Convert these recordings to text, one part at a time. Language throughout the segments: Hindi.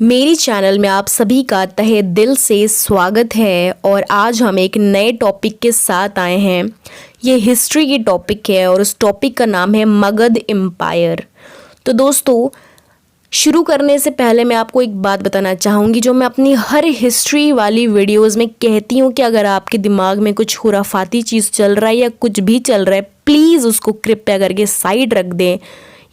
मेरी चैनल में आप सभी का तहे दिल से स्वागत है और आज हम एक नए टॉपिक के साथ आए हैं। ये हिस्ट्री की टॉपिक है और उस टॉपिक का नाम है मगध एम्पायर। तो दोस्तों, शुरू करने से पहले मैं आपको एक बात बताना चाहूँगी जो मैं अपनी हर हिस्ट्री वाली वीडियोस में कहती हूँ कि अगर आपके दिमाग में कुछ खुराफाती चीज़ चल रहा है या कुछ भी चल रहा है, प्लीज़ उसको कृपया करके साइड रख दें।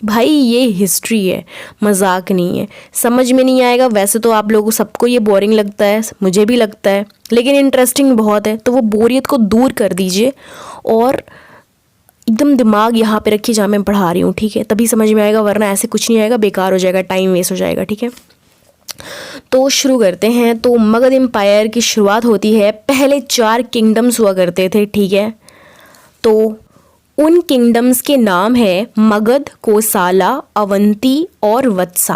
भाई ये हिस्ट्री है, मजाक नहीं है। समझ में नहीं आएगा, वैसे तो आप लोगों सबको ये बोरिंग लगता है, मुझे भी लगता है, लेकिन इंटरेस्टिंग बहुत है। तो वो बोरियत को दूर कर दीजिए और एकदम दिमाग यहाँ पे रखिए जहाँ मैं पढ़ा रही हूँ, ठीक है? तभी समझ में आएगा, वरना ऐसे कुछ नहीं आएगा, बेकार हो जाएगा, टाइम वेस्ट हो जाएगा, ठीक है? तो शुरू करते हैं। तो मगध एम्पायर की शुरुआत होती है, पहले 4 किंगडम्स हुआ करते थे, ठीक है? तो उन किंगडम्स के नाम है मगध, कोसाला, अवंती और वत्सा।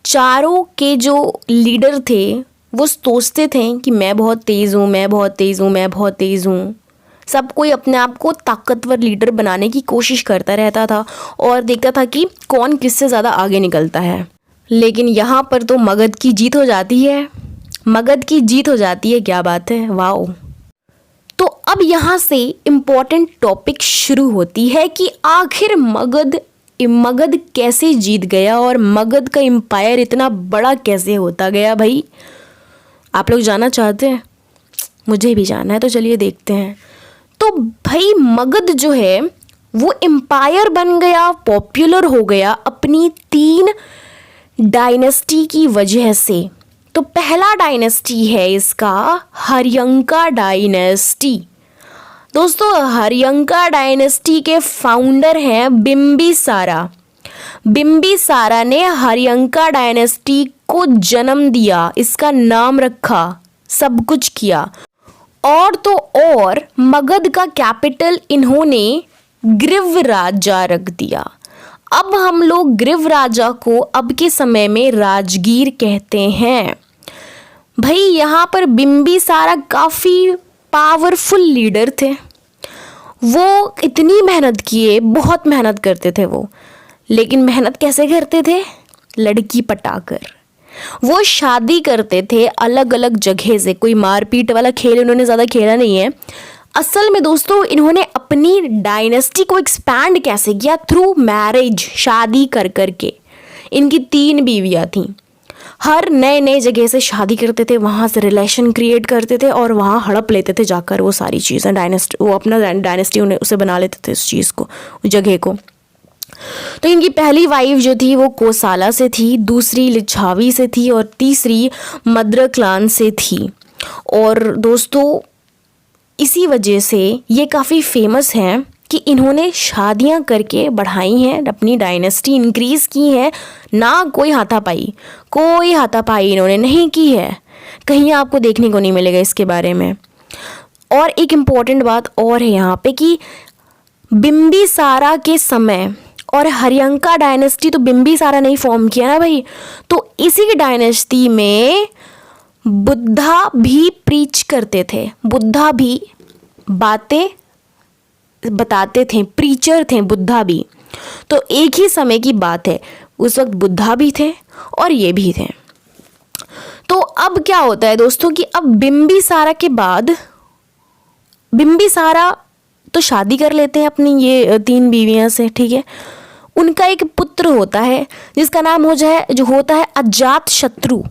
चारों के जो लीडर थे वो सोचते थे कि मैं बहुत तेज़ हूँ, मैं बहुत तेज़ हूँ, मैं बहुत तेज़ हूँ। सब कोई अपने आप को ताकतवर लीडर बनाने की कोशिश करता रहता था और देखता था कि कौन किससे ज़्यादा आगे निकलता है। लेकिन यहाँ पर तो मगध की जीत हो जाती है। मगध की जीत हो जाती है, क्या बात है, वाओ। तो अब यहाँ से इम्पॉर्टेंट टॉपिक शुरू होती है कि आखिर मगध कैसे जीत गया और मगध का एम्पायर इतना बड़ा कैसे होता गया। भाई आप लोग जानना चाहते हैं? मुझे भी जानना है, तो चलिए देखते हैं। तो भाई मगध जो है वो एम्पायर बन गया, पॉपुलर हो गया अपनी 3 डायनेस्टी की वजह से। तो पहला डायनेस्टी है इसका हर्यंका डायनेस्टी। दोस्तों, हर्यंका डायनेस्टी के फाउंडर हैं बिम्बिसारा। बिम्बिसारा ने हर्यंका डायनेस्टी को जन्म दिया, इसका नाम रखा, सब कुछ किया। और तो और मगध का कैपिटल इन्होंने ग्रीवराजा रख दिया। अब हम लोग ग्रीवराजा को अब के समय में राजगीर कहते हैं। भाई यहाँ पर बिम्बिसारा काफ़ी पावरफुल लीडर थे। वो इतनी मेहनत किए, बहुत मेहनत करते थे वो। लेकिन मेहनत कैसे करते थे? लड़की पटाकर। वो शादी करते थे अलग अलग जगह से। कोई मारपीट वाला खेल इन्होंने ज़्यादा खेला नहीं है। असल में दोस्तों, इन्होंने अपनी डायनेस्टी को एक्सपैंड कैसे किया? थ्रू मैरिज, शादी कर करके। इनकी 3 बीवियाँ थीं। हर नए नए जगह से शादी करते थे, वहाँ से रिलेशन क्रिएट करते थे और वहाँ हड़प लेते थे जाकर वो सारी चीज़ें। वो अपना डायनेस्टी उन्हें उसे बना लेते थे, उस चीज़ को, उस जगह को। तो इनकी पहली वाइफ जो थी वो कोसाला से थी, दूसरी लिच्छावी से थी और तीसरी मद्र क्लान से थी। और दोस्तों, इसी वजह से ये काफ़ी फेमस हैं कि इन्होंने शादियां करके बढ़ाई हैं, अपनी डायनेस्टी इंक्रीज़ की है। ना कोई हाथापाई इन्होंने नहीं की है। कहीं आपको देखने को नहीं मिलेगा इसके बारे में। और एक इम्पॉर्टेंट बात और है यहाँ पे कि बिम्बिसारा के समय और हर्यंका डायनेस्टी, तो बिम्बिसारा ने ही फॉर्म किया ना भाई, तो इसी डायनेस्टी में बुद्धा भी प्रीच करते थे, बुद्धा भी बातें बताते थे, प्रीचर थे बुद्धा भी। तो एक ही समय की बात है, उस वक्त बुद्धा भी थे और ये भी थे। तो अब क्या होता है दोस्तों कि अब बिम्बिसारा के बाद बिम्बिसारा तो शादी कर लेते हैं अपनी ये 3 बीवियां से, ठीक है? उनका एक पुत्र होता है जिसका नाम होता है अजात शत्रु।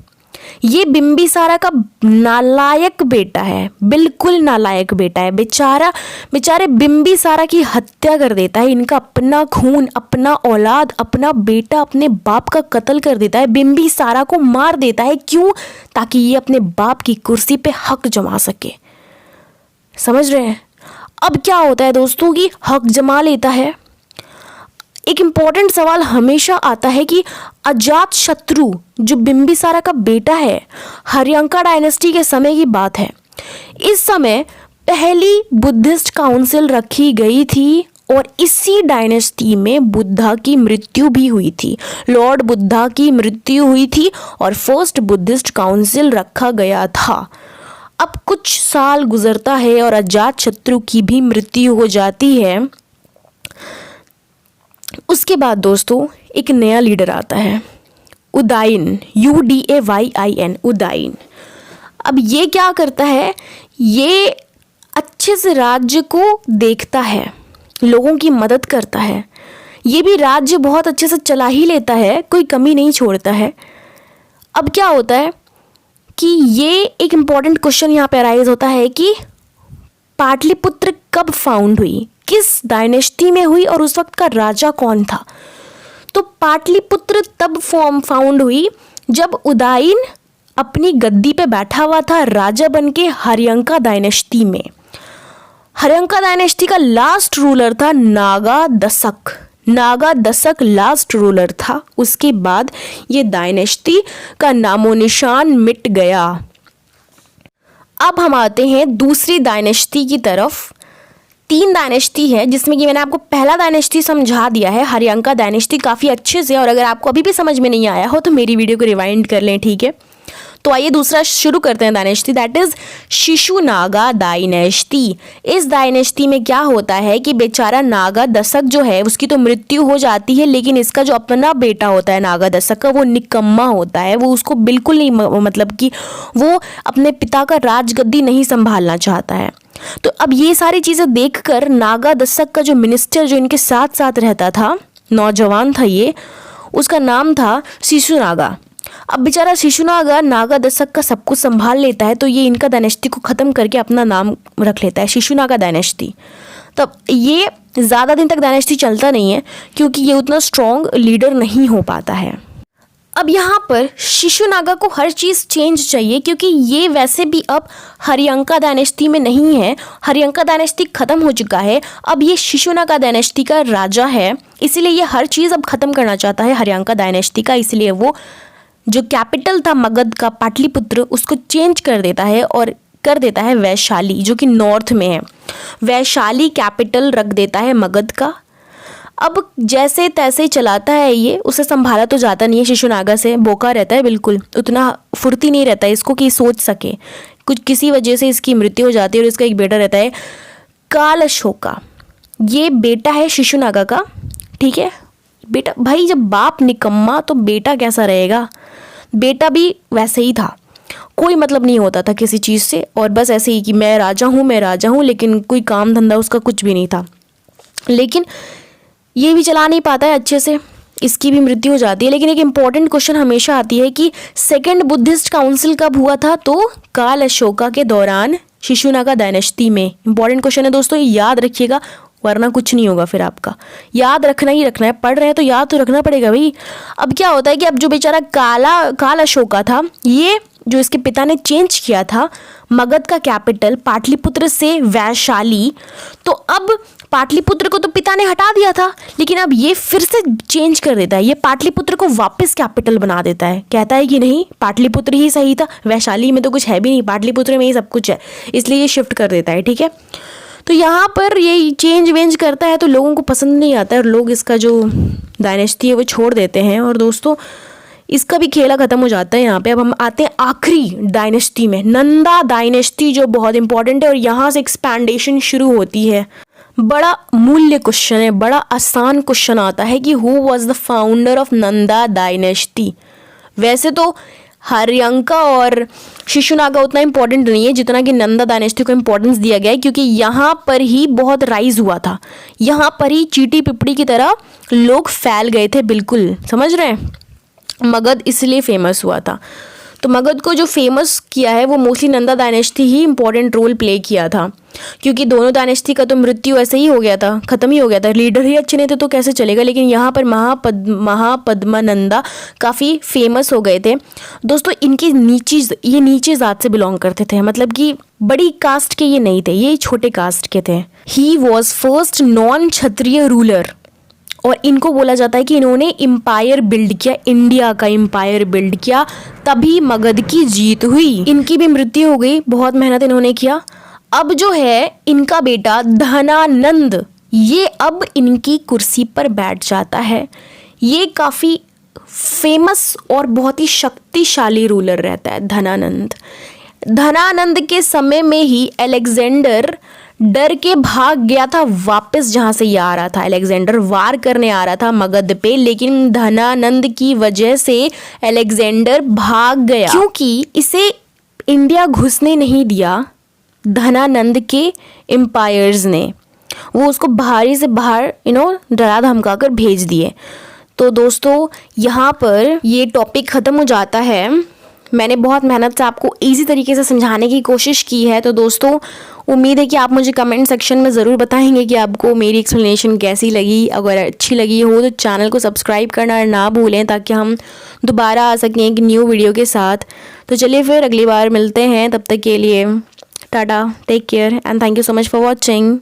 ये बिम्बिसारा का नालायक बेटा है, बिल्कुल नालायक बेटा है। बेचारे बिम्बिसारा की हत्या कर देता है। इनका अपना खून, अपना औलाद, अपना बेटा अपने बाप का कत्ल कर देता है, बिम्बिसारा को मार देता है। क्यों? ताकि ये अपने बाप की कुर्सी पे हक जमा सके। समझ रहे हैं? अब क्या होता है दोस्तों कि हक जमा लेता है। एक इम्पॉर्टेंट सवाल हमेशा आता है कि अजात शत्रु जो बिम्बिसारा का बेटा है, हर्यंका डायनेस्टी के समय की बात है, इस समय पहली बुद्धिस्ट काउंसिल रखी गई थी और इसी डायनेस्टी में बुद्धा की मृत्यु भी हुई थी। लॉर्ड बुद्धा की मृत्यु हुई थी और फर्स्ट बुद्धिस्ट काउंसिल रखा गया था। अब कुछ साल गुजरता है और अजात शत्रु की भी मृत्यु हो जाती है। उसके बाद दोस्तों एक नया लीडर आता है। उदाइन, UDAYIN, उदाइन। अब ये क्या करता है, ये अच्छे से राज्य को देखता है, लोगों की मदद करता है, ये भी राज्य बहुत अच्छे से चला ही लेता है, कोई कमी नहीं छोड़ता है। अब क्या होता है कि ये एक इम्पॉर्टेंट क्वेश्चन यहाँ पे अराइज होता है कि पाटलिपुत्र कब फाउंड हुई, किस डायनेस्टी में हुई और उस वक्त का राजा कौन था। तो पाटलिपुत्र तब फाउंड हुई जब उदाइन अपनी गद्दी पे बैठा हुआ था राजा बन के हर्यंका डायनेस्टी में। हर्यंका डायनेस्टी का लास्ट रूलर था नागा दशक। नागा दशक लास्ट रूलर था, उसके बाद ये डायनेस्टी का नामो निशान मिट गया। अब हम आते हैं दूसरी डायनेस्टी की तरफ। 3 डायनेस्टी है जिसमें कि मैंने आपको पहला डायनेस्टी समझा दिया है, हर्यंका डायनेस्टी, काफ़ी अच्छे से। और अगर आपको अभी भी समझ में नहीं आया हो तो मेरी वीडियो को रिवाइंड कर लें, ठीक है। तो आइए दूसरा शुरू करते हैं dynasty, that is Shishunaga dynasty. इस डायनेस्टी में क्या होता है कि बेचारा नागा दशक जो है उसकी तो मृत्यु हो जाती है, लेकिन इसका जो अपना बेटा होता है नागा दशक का, वो निकम्मा होता है। वो उसको बिल्कुल नहीं, मतलब कि वो अपने पिता का राजगद्दी नहीं संभालना चाहता है। तो अब ये सारी चीज़ें देखकर नागा दशक का जो मिनिस्टर जो इनके साथ साथ रहता था, नौजवान था ये, उसका नाम था शिशुनागा। अब बेचारा शिशुनागा नागा दशक का सब कुछ संभाल लेता है, तो ये इनका डायनेस्टी को ख़त्म करके अपना नाम रख लेता है, शिशुनागा डायनेस्टी। तब ये ज़्यादा दिन तक डायनेस्टी चलता नहीं है क्योंकि ये उतना स्ट्रॉन्ग लीडर नहीं हो पाता है। अब यहाँ पर शिशुनागा को हर चीज़ चेंज चाहिए क्योंकि ये वैसे भी अब हर्यंका डायनेस्टी में नहीं है, हर्यंका डायनेस्टी ख़त्म हो चुका है, अब ये शिशुनागा डायनेस्टी का राजा है, इसीलिए ये हर चीज़ अब ख़त्म करना चाहता है हर्यंका डायनेस्टी का। इसलिए वो जो कैपिटल था मगध का, पाटलिपुत्र, उसको चेंज कर देता है और कर देता है वैशाली, जो कि नॉर्थ में है। वैशाली कैपिटल रख देता है मगध का। अब जैसे तैसे चलाता है ये, उसे संभाला तो जाता नहीं है, शिशुनागा से बोका रहता है, बिल्कुल उतना फुर्ती नहीं रहता है इसको कि सोच सके। कुछ किसी वजह से इसकी मृत्यु हो जाती है और इसका एक बेटा रहता है काल अशोका। ये बेटा है शिशुनागा का, ठीक है। बेटा, भाई जब बाप निकम्मा तो बेटा कैसा रहेगा। बेटा भी वैसे ही था, कोई मतलब नहीं होता था किसी चीज़ से, और बस ऐसे ही कि मैं राजा हूँ, लेकिन कोई काम धंधा उसका कुछ भी नहीं था। लेकिन ये भी चला नहीं पाता है अच्छे से, इसकी भी मृत्यु हो जाती है। लेकिन एक इम्पॉर्टेंट क्वेश्चन हमेशा आती है कि सेकेंड बुद्धिस्ट काउंसिल कब हुआ था, तो काल अशोका के दौरान शिशुनागा डायनेस्टी में। इंपॉर्टेंट क्वेश्चन है दोस्तों, ये याद रखिएगा वरना कुछ नहीं होगा फिर आपका। याद रखना ही रखना है, पढ़ रहे हैं तो याद तो रखना पड़ेगा भाई। अब क्या होता है कि अब जो बेचारा काल अशोका था, ये जो इसके पिता ने चेंज किया था मगध का कैपिटल पाटलिपुत्र से वैशाली, तो अब पाटलिपुत्र को तो पिता ने हटा दिया था, लेकिन अब ये फिर से चेंज कर देता है, ये पाटलिपुत्र को वापस कैपिटल बना देता है। कहता है कि नहीं, पाटलिपुत्र ही सही था, वैशाली में तो कुछ है भी नहीं, पाटलिपुत्र में ही सब कुछ है, इसलिए ये शिफ्ट कर देता है, ठीक है। तो यहाँ पर ये चेंज वेंज करता है तो लोगों को पसंद नहीं आता है और लोग इसका जो डायनेस्टी है वो छोड़ देते हैं, और दोस्तों इसका भी खेला ख़त्म हो जाता है यहाँ पे। अब हम आते हैं आखिरी डायनेस्टी में, नंदा डायनेस्टी, जो बहुत इंपॉर्टेंट है और यहाँ से एक्सपैंडेशन शुरू होती है। बड़ा मूल्य क्वेश्चन है, बड़ा आसान क्वेश्चन आता है कि who was the founder of Nanda dynasty. वैसे तो हर्यंका और शिशुनागा उतना इंपॉर्टेंट नहीं है जितना कि नंदा डायनेस्टी को इंपॉर्टेंस दिया गया है, क्योंकि यहाँ पर ही बहुत राइज हुआ था, यहाँ पर ही चींटी पिपड़ी की तरह लोग फैल गए थे, बिल्कुल समझ रहे हैं। मगध इसलिए फेमस हुआ था। तो मगध को जो फेमस किया है वो मोस्टली नंदा डायनेस्टी ही इंपॉर्टेंट रोल प्ले किया था, क्योंकि दोनों डायनेस्टी का तो मृत्यु ऐसे ही हो गया था, ख़त्म ही हो गया था, लीडर ही अच्छे नहीं थे तो कैसे चलेगा। लेकिन यहाँ पर महापद्मानंदा काफ़ी फेमस हो गए थे दोस्तों। इनकी ये नीचे ज़ात से बिलोंग करते थे, मतलब कि बड़ी कास्ट के ये नहीं थे, ये छोटे कास्ट के थे। He was first non Kshatriya ruler, और इनको बोला जाता है कि इन्होंने एम्पायर बिल्ड किया, इंडिया का एम्पायर बिल्ड किया, तभी मगध की जीत हुई। इनकी भी मृत्यु हो गई, बहुत मेहनत इन्होंने किया। अब जो है इनका बेटा धनानंद, ये अब इनकी कुर्सी पर बैठ जाता है। ये काफ़ी फेमस और बहुत ही शक्तिशाली रूलर रहता है धनानंद। धनानंद के समय में ही अलेक्जेंडर डर के भाग गया था वापस जहाँ से ये आ रहा था। अलेक्जेंडर वार करने आ रहा था मगध पे, लेकिन धनानंद की वजह से अलेक्जेंडर भाग गया, क्योंकि इसे इंडिया घुसने नहीं दिया धनानंद के एम्पायर्स ने। वो उसको बाहर से बाहर डरा धमका कर भेज दिए। तो दोस्तों यहाँ पर ये टॉपिक ख़त्म हो जाता है। मैंने बहुत मेहनत से आपको इजी तरीके से समझाने की कोशिश की है। तो दोस्तों उम्मीद है कि आप मुझे कमेंट सेक्शन में ज़रूर बताएंगे कि आपको मेरी एक्सप्लेनेशन कैसी लगी। अगर अच्छी लगी हो तो चैनल को सब्सक्राइब करना ना भूलें, ताकि हम दोबारा आ सकें एक न्यू वीडियो के साथ। तो चलिए फिर अगली बार मिलते हैं, तब तक के लिए tata, take care and thank you so much for watching.